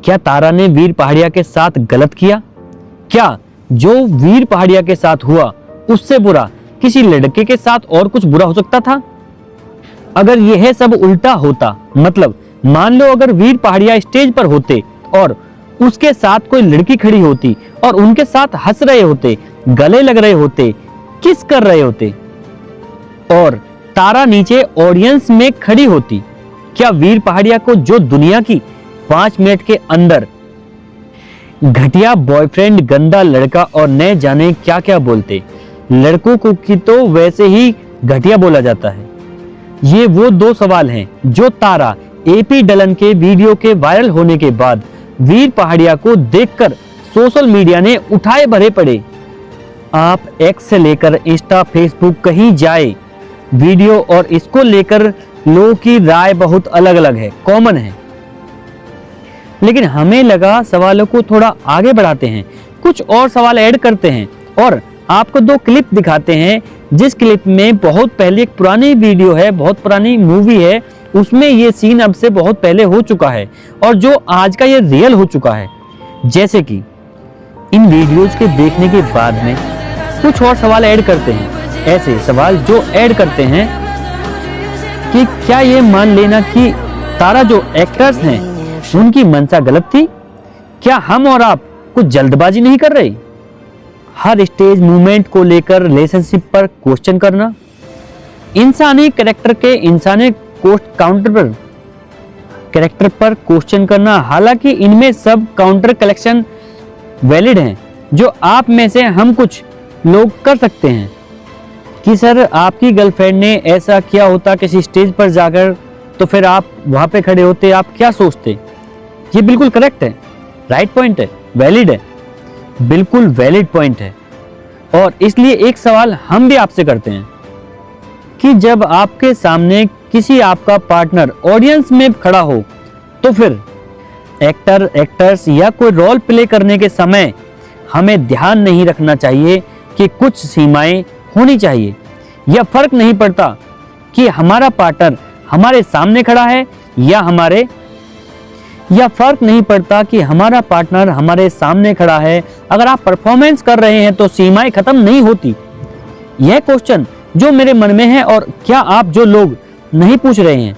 क्या तारा ने वीर पहाड़िया के साथ गलत किया? क्या जो वीर पहाड़िया के साथ हुआ उससे बुरा किसी लड़के के साथ और कुछ बुरा हो सकता था? अगर यह सब उल्टा होता, मतलब मान लो अगर वीर पहाड़िया स्टेज पर होते और उसके साथ कोई लड़की खड़ी होती और उनके साथ हंस रहे होते, गले लग रहे होते, किस कर रहे होते और तारा नीचे ऑडियंस में खड़ी होती, क्या वीर पहाड़िया को जो दुनिया की 5 मिनट के अंदर घटिया बॉयफ्रेंड, गंदा लड़का और न जाने क्या क्या बोलते? लड़कों को की तो वैसे ही घटिया बोला जाता है। ये वो 2 सवाल हैं जो तारा एपी डलन के वीडियो के वायरल होने के बाद वीर पहाड़िया को देखकर सोशल मीडिया ने उठाए भरे पड़े। आप एक्स से लेकर इंस्टा, फेसबुक कहीं जाए, वीडियो और इसको लेकर लोगों की राय बहुत अलग अलग है, कॉमन है। लेकिन हमें लगा सवालों को थोड़ा आगे बढ़ाते हैं, कुछ और सवाल ऐड करते हैं और आपको 2 क्लिप दिखाते हैं। जिस क्लिप में बहुत पहले एक पुरानी वीडियो है, बहुत पुरानी मूवी है, उसमें ये सीन अब से बहुत पहले हो चुका है और जो आज का ये रियल हो चुका है। जैसे कि इन वीडियोज के देखने के बाद में कुछ और सवाल ऐड करते हैं, ऐसे सवाल जो ऐड करते हैं कि क्या ये मान लेना कि तारा जो एक्टर्स हैं उनकी मंशा गलत थी? क्या हम और आप कुछ जल्दबाजी नहीं कर रहे? हर स्टेज मूवमेंट को लेकर रिलेशनशिप पर क्वेश्चन करना, इंसानी कैरेक्टर के इंसानी कैरेक्टर पर क्वेश्चन करना। हालांकि इनमें सब काउंटर कलेक्शन वैलिड हैं जो आप में से हम कुछ लोग कर सकते हैं कि सर आपकी गर्लफ्रेंड ने ऐसा किया होता किसी स्टेज पर जाकर, तो फिर आप वहां पे खड़े होते, आप क्या सोचते? ये बिल्कुल करेक्ट है, राइट पॉइंट है, वैलिड है, बिल्कुल वैलिड पॉइंट है। और इसलिए एक सवाल हम भी आपसे करते हैं कि जब आपके सामने किसी आपका पार्टनर ऑडियंस में खड़ा हो, तो फिर एक्टर्स या कोई रोल प्ले करने के समय हमें ध्यान नहीं रखना चाहिए कि कुछ सीमाएं होनी चाहिए, या फर्क नहीं पड़ता कि हमारा पार्टनर हमारे सामने खड़ा है या फर्क नहीं पड़ता कि हमारा पार्टनर हमारे सामने खड़ा है, अगर आप परफॉर्मेंस कर रहे हैं तो सीमाएं खत्म नहीं होती। यह क्वेश्चन जो मेरे मन में है और क्या आप जो लोग नहीं पूछ रहे हैं,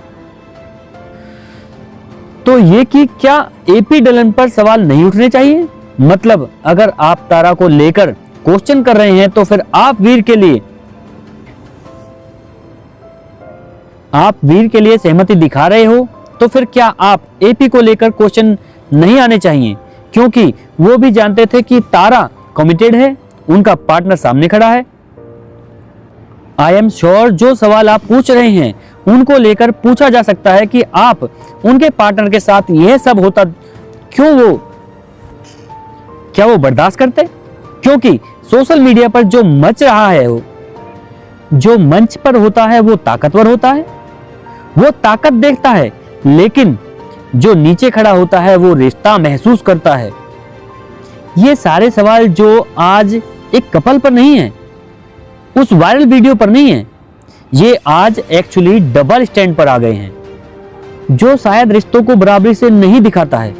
तो ये कि क्या एपी डलन पर सवाल नहीं उठने चाहिए? मतलब अगर आप तारा को लेकर क्वेश्चन कर रहे हैं तो फिर आप वीर के लिए सहमति दिखा रहे हो, तो फिर क्या आप एपी को लेकर क्वेश्चन नहीं आने चाहिए? क्योंकि वो भी जानते थे कि तारा कमिटेड है, उनका पार्टनर सामने खड़ा है। आई एम श्योर जो सवाल आप पूछ रहे हैं उनको लेकर पूछा जा सकता है कि आप उनके पार्टनर के साथ यह सब होता क्या वो बर्दाश्त करते? क्योंकि सोशल मीडिया पर जो मच रहा है, जो मंच पर होता है वो ताकतवर होता है, वो ताकत देखता है, लेकिन जो नीचे खड़ा होता है वो रिश्ता महसूस करता है। ये सारे सवाल जो आज एक कपल पर नहीं है, उस वायरल वीडियो पर नहीं है, ये आज एक्चुअली डबल स्टैंड पर आ गए हैं, जो शायद रिश्तों को बराबरी से नहीं दिखाता है।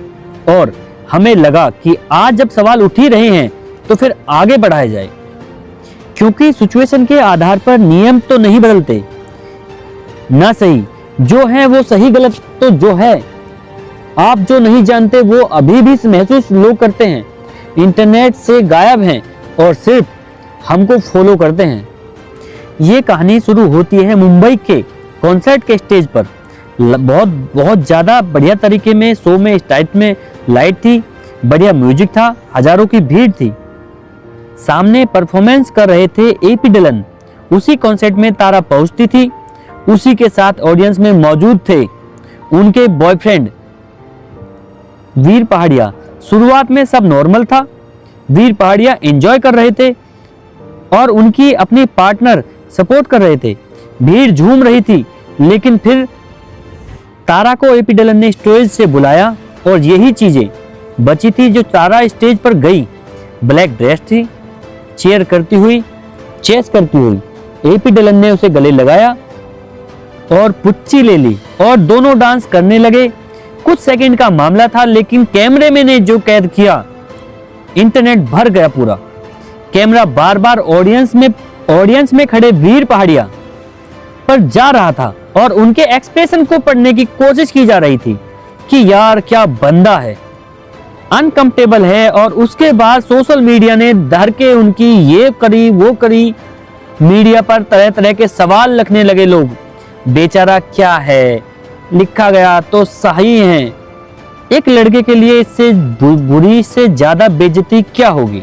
और हमें लगा कि आज जब सवाल उठ ही रहे हैं तो फिर आगे बढ़ाया जाए, क्योंकि सिचुएशन के आधार पर नियम तो नहीं बदलते ना, सही जो है वो सही, गलत तो जो है आप जो नहीं जानते वो अभी भी महसूस लोग करते हैं, इंटरनेट से गायब हैं और सिर्फ हमको फॉलो करते हैं। ये कहानी शुरू होती है मुंबई के कॉन्सर्ट के स्टेज पर। बहुत ज़्यादा बढ़िया तरीके में शो में स्टाइट में लाइट थी, बढ़िया म्यूजिक था, हजारों की भीड़ थी। सामने परफॉर्मेंस कर रहे थे एपी डलन। उसी कॉन्सर्ट में तारा पहुंचती थी, उसी के साथ ऑडियंस में मौजूद थे उनके बॉयफ्रेंड वीर पहाड़िया। शुरुआत में सब नॉर्मल था, वीर पहाड़िया एंजॉय कर रहे थे और उनकी अपनी पार्टनर सपोर्ट कर रहे थे, भीड़ झूम रही थी। लेकिन फिर तारा को एपी डलन ने स्टेज से बुलाया और यही चीजें बची थी जो तारा स्टेज पर गई। ब्लैक ड्रेस थी, चेस करती हुई एपी डलन ने उसे गले लगाया और पुच्ची ले ली और दोनों डांस करने लगे। कुछ सेकंड का मामला था, लेकिन कैमरे में ने जो कैद किया, इंटरनेट भर गया पूरा। कैमरा बार बार ऑडियंस में खड़े वीर पहाड़िया पर जा रहा था और उनके एक्सप्रेशन को पढ़ने की कोशिश की जा रही थी कि यार क्या बंदा है, अनकंफर्टेबल है। और उसके बाद सोशल मीडिया ने धर के उनकी ये करी वो करी, मीडिया पर तरह तरह के सवाल रखने लगे लोग। बेचारा क्या है, लिखा गया तो सही है। एक लड़के के लिए इससे बुरी से ज्यादा बेइज्जती क्या होगी।